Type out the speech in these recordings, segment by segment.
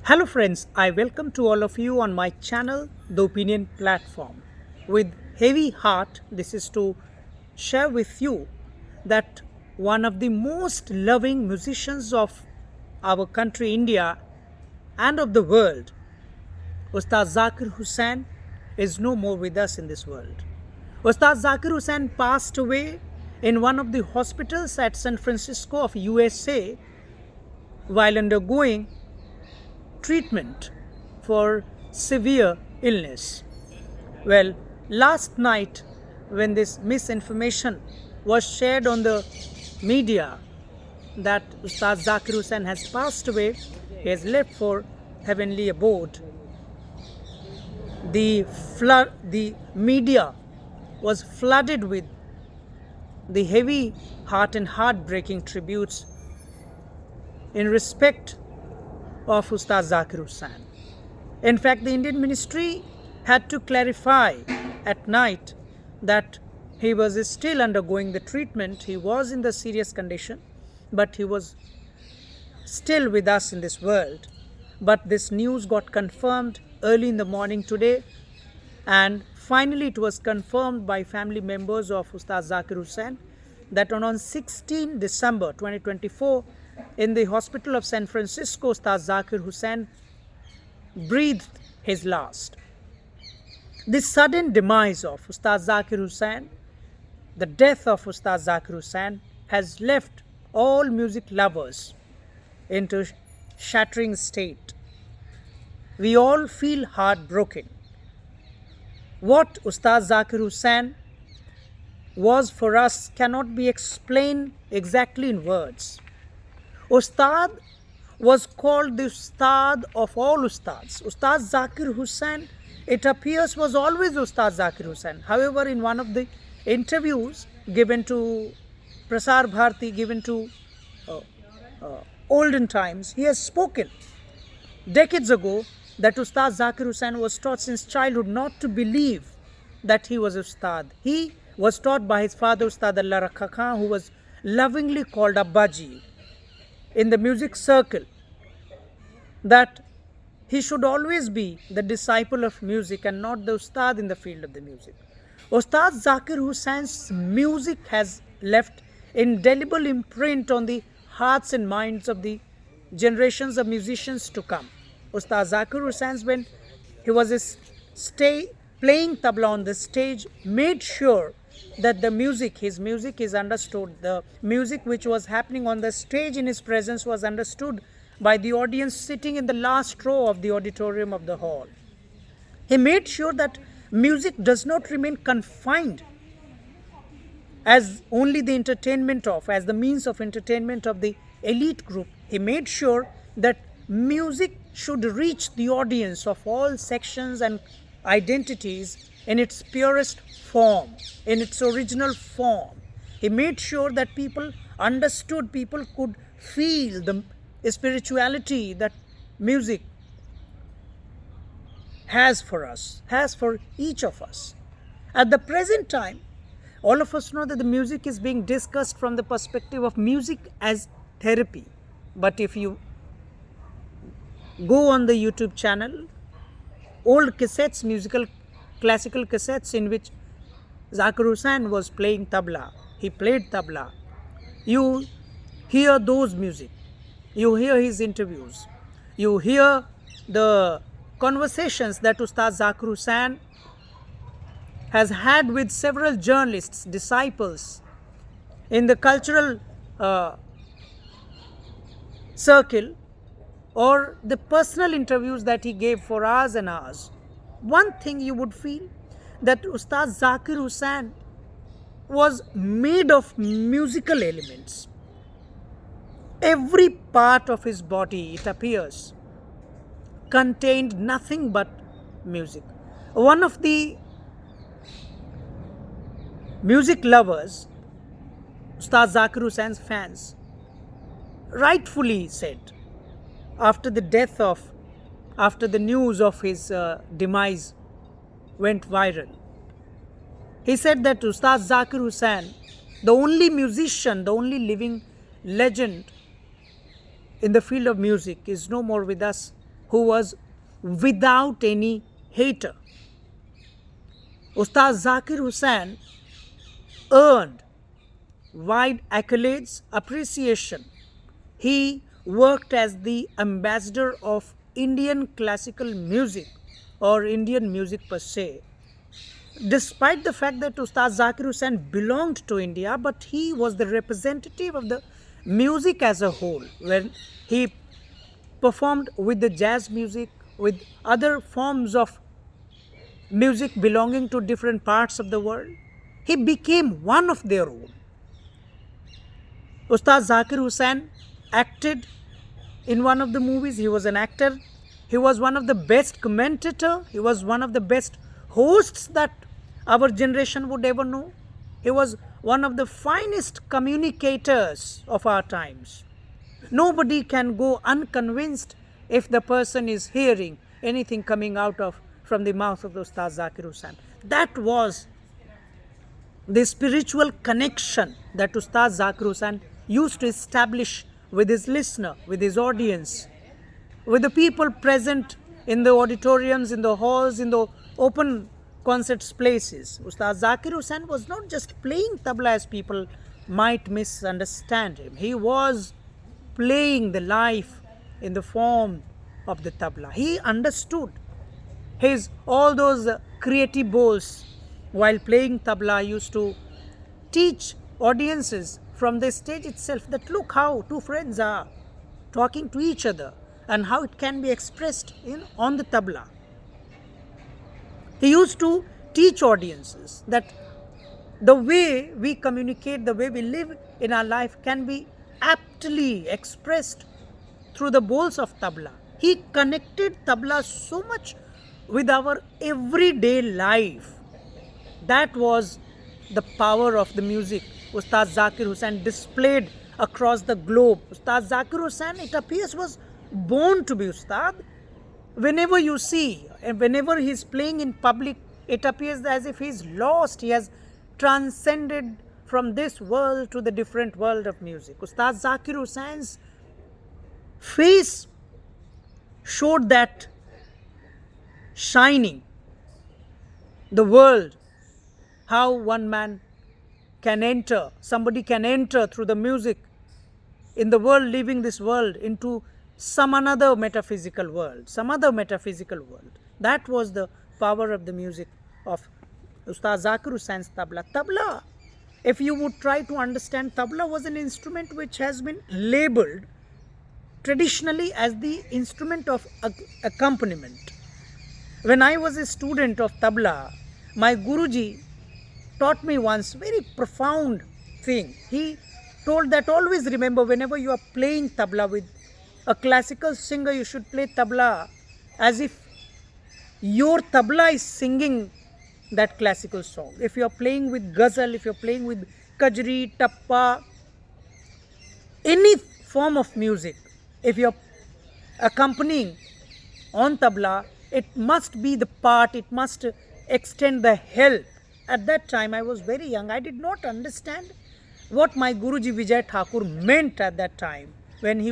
Hello friends, I welcome to all of you on my channel, The Opinion Platform. With heavy heart, this is to share with you that one of the most loving musicians of our country, India, and of the world, Ustad Zakir Hussain, is no more with us in this world. Ustad Zakir Hussain passed away in one of the hospitals at San Francisco of USA while undergoing treatment for severe illness. Well, last night, when this misinformation was shared on the media that Ustad Zakir Hussain has passed away, he has left for heavenly abode, the media was flooded with the heavy heart and heartbreaking tributes in respect of Ustad Zakir Hussain. In fact, the Indian ministry had to clarify at night that he was still undergoing the treatment. He was in the serious condition, but he was still with us in this world. But this news got confirmed early in the morning today, and finally it was confirmed by family members of Ustad Zakir Hussain that on 16 December 2024, in the hospital of San Francisco, Ustad Zakir Hussain breathed his last. The sudden demise of Ustad Zakir Hussain, the death of Ustad Zakir Hussain, has left all music lovers into shattering state. We all feel heartbroken. What Ustad Zakir Hussain was for us cannot be explained exactly in words. Ustad was called the Ustad of all Ustads. Ustad Zakir Hussain, it appears, was always Ustad Zakir Hussain. However, in one of the interviews given to Prasar Bharati, given to olden times, he has spoken decades ago that Ustad Zakir Hussain was taught since childhood not to believe that he was Ustad. He was taught by his father, Ustad Allah Rakha Khan, who was lovingly called Abbaji in the music circle, that he should always be the disciple of music and not the Ustad in the field of the music. Ustad Zakir Hussein's music has left indelible imprint on the hearts and minds of the generations of musicians to come. Ustad Zakir Hussain, when he was playing tabla on the stage, made sure that the music, his music is understood. The music which was happening on the stage in his presence was understood by the audience sitting in the last row of the auditorium of the hall. He made sure that music does not remain confined as only the entertainment of, as the means of entertainment of the elite group. He made sure that music should reach the audience of all sections and identities in its purest form, in its original form. He made sure that people understood, people could feel the spirituality that music has for us, has for each of us. At the present time, all of us know that the music is being discussed from the perspective of music as therapy. But if you go on the YouTube channel, old cassettes, musical classical cassettes in which Zakir Hussain was playing tabla, he played tabla, you hear those music, you hear his interviews, you hear the conversations that Ustad Zakir Hussain has had with several journalists, disciples in the cultural circle, or the personal interviews that he gave for hours and hours. One thing you would feel, that Ustad Zakir Hussain was made of musical elements. Every part of his body, it appears, contained nothing but music. One of the music lovers, Ustad Zakir Hussein's fans, rightfully said, after the news of his demise went viral, he said that Ustad Zakir Hussain, the only musician, the only living legend in the field of music, is no more with us who was without any hater. Ustad Zakir Hussain earned wide accolades, appreciation. He worked as the ambassador of Indian classical music or Indian music per se. Despite the fact that Ustad Zakir Hussain belonged to India, but he was the representative of the music as a whole, when he performed with the jazz music, with other forms of music belonging to different parts of the world. He became one of their own. Ustad Zakir Hussain acted in one of the movies. He was an actor. He was one of the best commentator. He was one of the best hosts that our generation would ever know. He was one of the finest communicators of our times. Nobody can go unconvinced if the person is hearing anything coming out from the mouth of Ustad Zakir Hussain. That was the spiritual connection that Ustad Zakir Hussain used to establish with his listener, with his audience, with the people present in the auditoriums, in the halls, in the open concerts places. Ustad Zakir Hussain was not just playing tabla as people might misunderstand him. He was playing the life in the form of the tabla. He understood all those creative bowls while playing tabla used to teach audiences from the stage itself that look how two friends are talking to each other and how it can be expressed on the tabla. He used to teach audiences that the way we communicate, the way we live in our life can be aptly expressed through the bowls of tabla. He connected tabla so much with our everyday life. That was the power of the music Ustad Zakir Hussain displayed across the globe. Ustad Zakir Hussain, it appears, was born to be Ustad. Whenever you see and whenever he is playing in public, it appears as if he is lost. He has transcended from this world to the different world of music. Ustad Zakir Hussain's face showed that shining the world, how one man can enter, somebody can enter through the music in the world, leaving this world into some other metaphysical world. That was the power of the music of Ustad Zakir Hussain's tabla. Tabla, if you would try to understand, tabla was an instrument which has been labeled traditionally as the instrument of accompaniment. When I was a student of tabla, my Guruji taught me once very profound thing. He told that always remember, whenever you are playing tabla with a classical singer, you should play tabla as if your tabla is singing that classical song. If you are playing with ghazal, if you are playing with kajri, tappa, any form of music, if you are accompanying on tabla, it must be the part, it must extend the help. At that time, I was very young. I did not understand what my Guruji Vijay Thakur meant at that time when he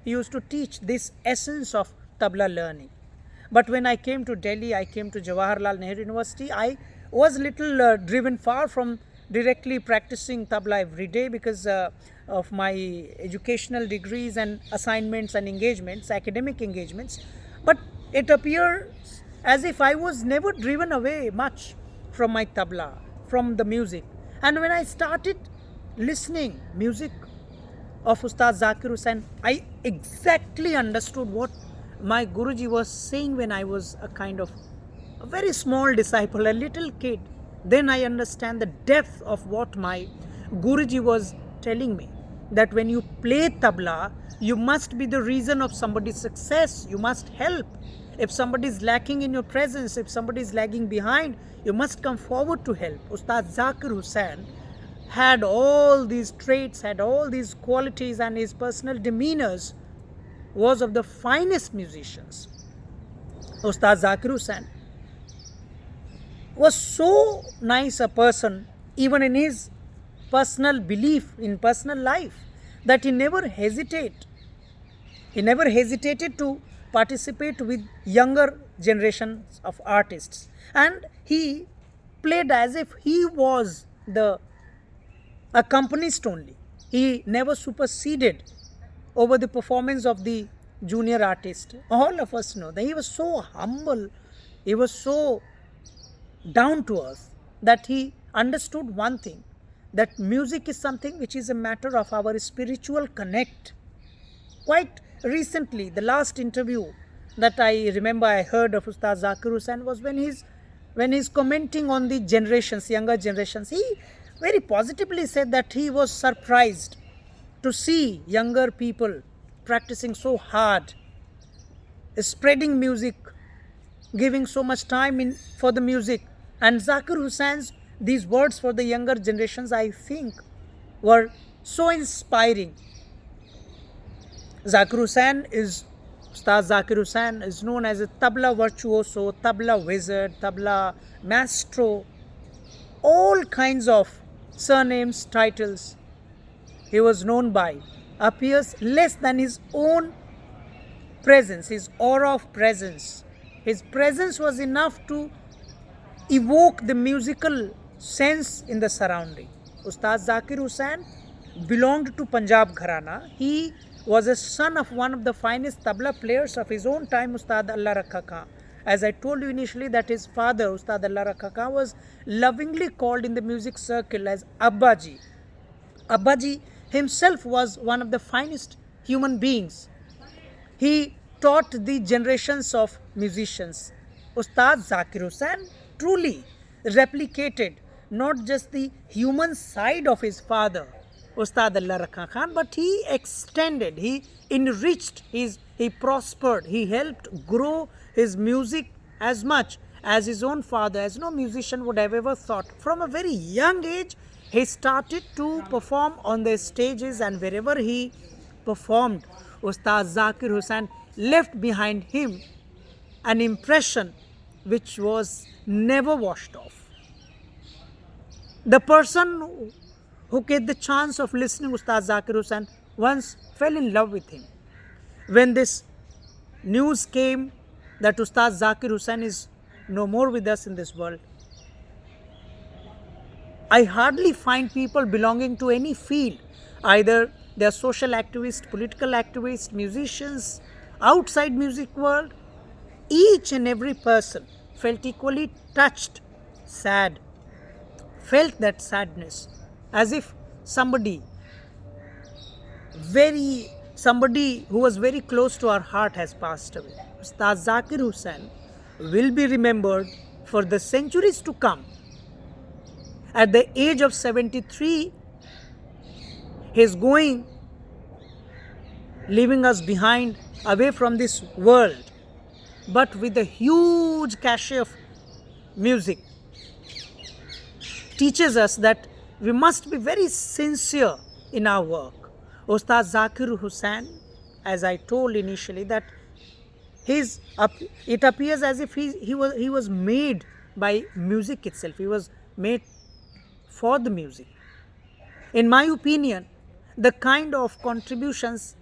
used to teach this essence of tabla learning. But when I came to Delhi, I came to Jawaharlal Nehru University, I was little driven far from directly practicing tabla every day because of my educational degrees and assignments and engagements, academic engagements. But it appears as if I was never driven away much from my tabla, from the music. And when I started listening music of Ustad Zakir Hussain, I exactly understood what my Guruji was saying when I was a very small disciple, a little kid. Then I understand the depth of what my Guruji was telling me, that when you play tabla, you must be the reason of somebody's success. You must help. If somebody is lacking in your presence, if somebody is lagging behind, you must come forward to help. Ustad Zakir Hussain had all these traits, had all these qualities, and his personal demeanors was of the finest musicians. Ustad Zakir Hussain was so nice a person, even in his personal belief, in personal life, that he never hesitated to participate with younger generations of artists, and he played as if he was the accompanist only. He never superseded over the performance of the junior artist. All of us know that he was so humble, he was so down to earth, that he understood one thing, that music is something which is a matter of our spiritual connect. Quite recently, the last interview that I remember I heard of Ustad Zakir Hussain was when he's commenting on the generations, younger generations. He very positively said that he was surprised to see younger people practicing so hard, spreading music, giving so much time in for the music. And Zakir Hussein's these words for the younger generations, I think, were so inspiring. Zakir Hussain is Ustad Zakir Hussain is known as a tabla virtuoso, tabla wizard, tabla maestro, all kinds of surnames, titles he was known by, appears less than his own presence, his aura of presence. His presence was enough to evoke the musical sense in the surrounding. Ustad Zakir Hussain belonged to Punjab Gharana. He was a son of one of the finest tabla players of his own time, Ustad Allah Rakha Khan. As I told you initially, that his father, Ustad Allah Rakha Khan, was lovingly called in the music circle as Abbaji. Abbaji himself was one of the finest human beings. He taught the generations of musicians. Ustad Zakir Hussain truly replicated not just the human side of his father, Ustad Allah Rakha Khan, but he extended, he enriched, he prospered, he helped grow his music as much as his own father, as no musician would have ever thought. From a very young age, he started to perform on the stages, and wherever he performed, Ustad Zakir Hussain left behind him an impression which was never washed off. The person who get the chance of listening to Ustad Zakir Hussain once fell in love with him. When this news came that Ustad Zakir Hussain is no more with us in this world, I hardly find people belonging to any field, either they are social activists, political activists, musicians, outside music world. Each and every person felt equally touched, sad, felt that sadness, as if somebody who was very close to our heart has passed away. Ustad Zakir Hussain will be remembered for the centuries to come. At the age of 73, he is going, leaving us behind, away from this world, but with a huge cachet of music. Teaches us that we must be very sincere in our work. Ustad Zakir Hussain, as I told initially, that it appears as if he was made by music itself. He was made for the music. In my opinion, the kind of contributions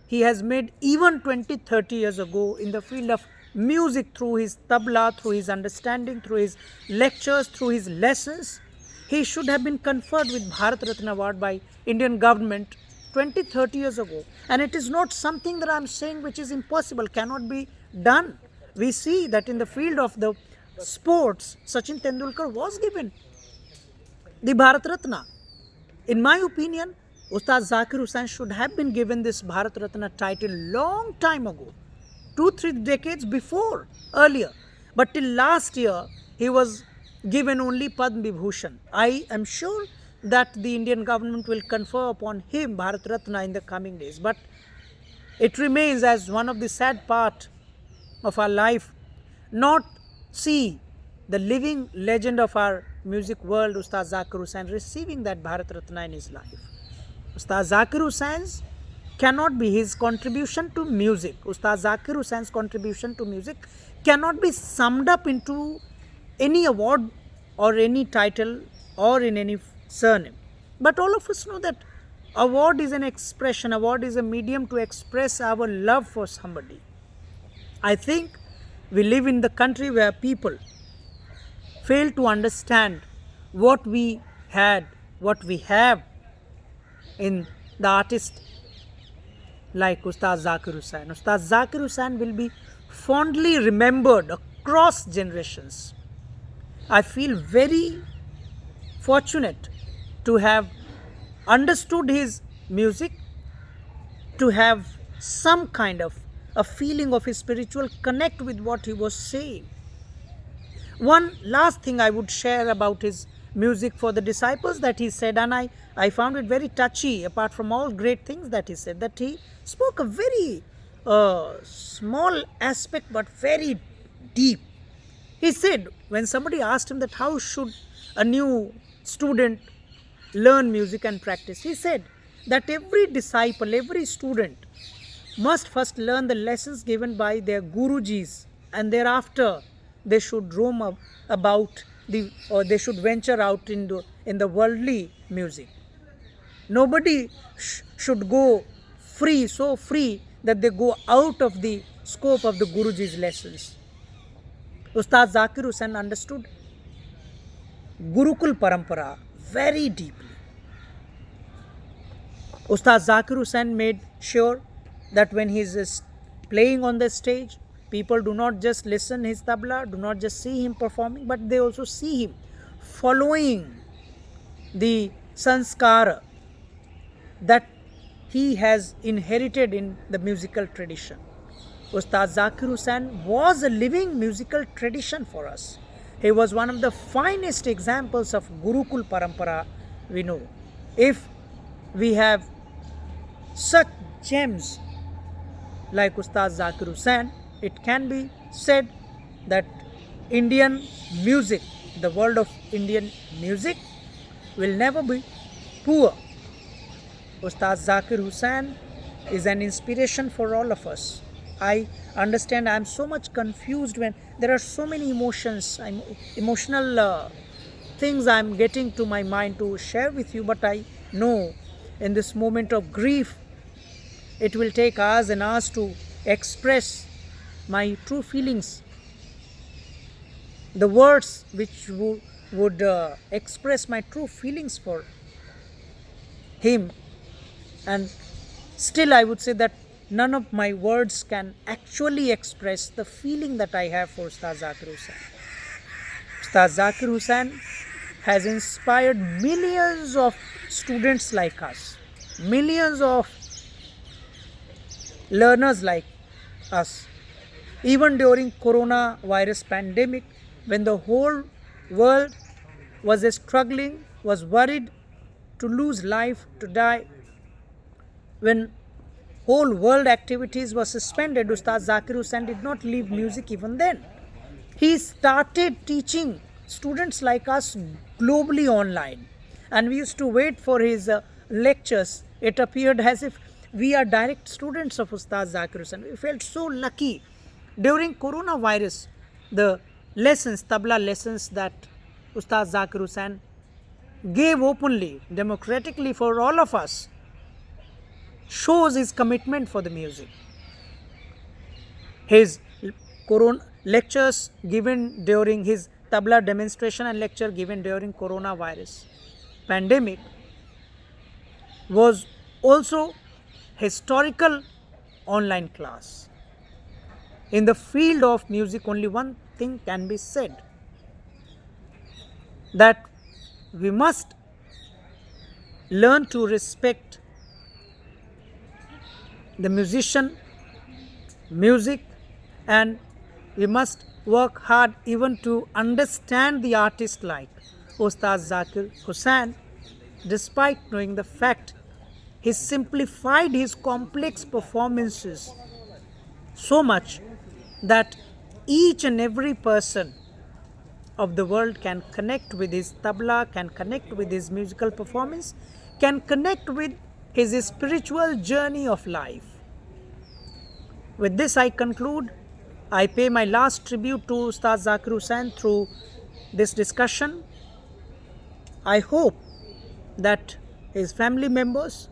he has made even 20-30 years ago in the field of music, through his tabla, through his understanding, through his lectures, through his lessons, he should have been conferred with Bharat Ratna award by Indian government 20-30 years ago. And it is not something that I am saying which is impossible, cannot be done. We see that in the field of the sports, Sachin Tendulkar was given the Bharat Ratna. In my opinion, Ustad Zakir Hussain should have been given this Bharat Ratna title long time ago, 2-3 decades before, earlier. But till last year, he was given only Padma Vibhushan. I am sure that the Indian government will confer upon him Bharat Ratna in the coming days. But it remains as one of the sad part of our life, not see the living legend of our music world, Ustad Zakir Hussain, receiving that Bharat Ratna in his life. Ustad Zakir Hussein's cannot be his contribution to music. Ustad Zakir Hussein's contribution to music cannot be summed up into any award or any title or in any surname. But all of us know that award is an expression, award is a medium to express our love for somebody. I think we live in the country where people fail to understand what we had, what we have in the artist like Ustad Zakir Hussain. Ustad Zakir Hussain will be fondly remembered across generations. I feel very fortunate to have understood his music, to have some kind of a feeling of his spiritual connect with what he was saying. One last thing I would share about his music for the disciples that he said, and I found it very touchy, apart from all great things that he said, that he spoke a very small aspect but very deep. He said, when somebody asked him that how should a new student learn music and practice, he said that every disciple, every student must first learn the lessons given by their gurujis, and thereafter they should roam about or they should venture out in the worldly music. Nobody should go free, so free that they go out of the scope of the Guruji's lessons. Ustad Zakir Hussain understood Gurukul Parampara very deeply. Ustad Zakir Hussain made sure that when he is playing on the stage, people do not just listen his tabla, do not just see him performing, but they also see him following the sanskara that he has inherited in the musical tradition. Ustad Zakir Hussain was a living musical tradition for us. He was one of the finest examples of Gurukul Parampara we know. If we have such gems like Ustad Zakir Hussain, it can be said that Indian music, the world of Indian music, will never be poor. Ustad Zakir Hussain is an inspiration for all of us. I understand I am so much confused when there are so many emotional things I am getting to my mind to share with you, but I know in this moment of grief, it will take hours and hours to express my true feelings. The words which would express my true feelings for him, and still I would say that none of my words can actually express the feeling that I have for Ustad Zakir Hussain. Ustad Zakir Hussain has inspired millions of students like us, millions of learners like us. Even during coronavirus pandemic, when the whole world was struggling, was worried to lose life, to die, when whole world activities were suspended, Ustad Zakir Hussain did not leave music even then. He started teaching students like us globally online, and we used to wait for his lectures. It appeared as if we are direct students of Ustad Zakir Hussain. We felt so lucky. During coronavirus, the lessons, tabla lessons that Ustad Zakir Hussain gave openly, democratically for all of us, shows his commitment for the music. His lectures given during his tabla demonstration and lecture given during coronavirus pandemic was also historical online class. In the field of music, only one thing can be said, that we must learn to respect the musician, music, and we must work hard even to understand the artist like Ustad Zakir Hussain, despite knowing the fact he simplified his complex performances so much that each and every person of the world can connect with his tabla, can connect with his musical performance, can connect with his spiritual journey of life. With this I conclude. I pay my last tribute to Ustad Zakir Hussain through this discussion. I hope that his family members,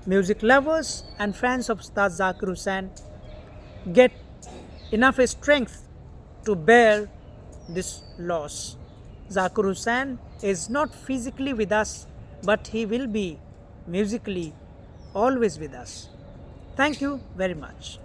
music lovers and fans of Ustad Zakir Hussain get enough strength to bear this loss. Zakir Hussain is not physically with us, but he will be musically always with us. Thank you very much.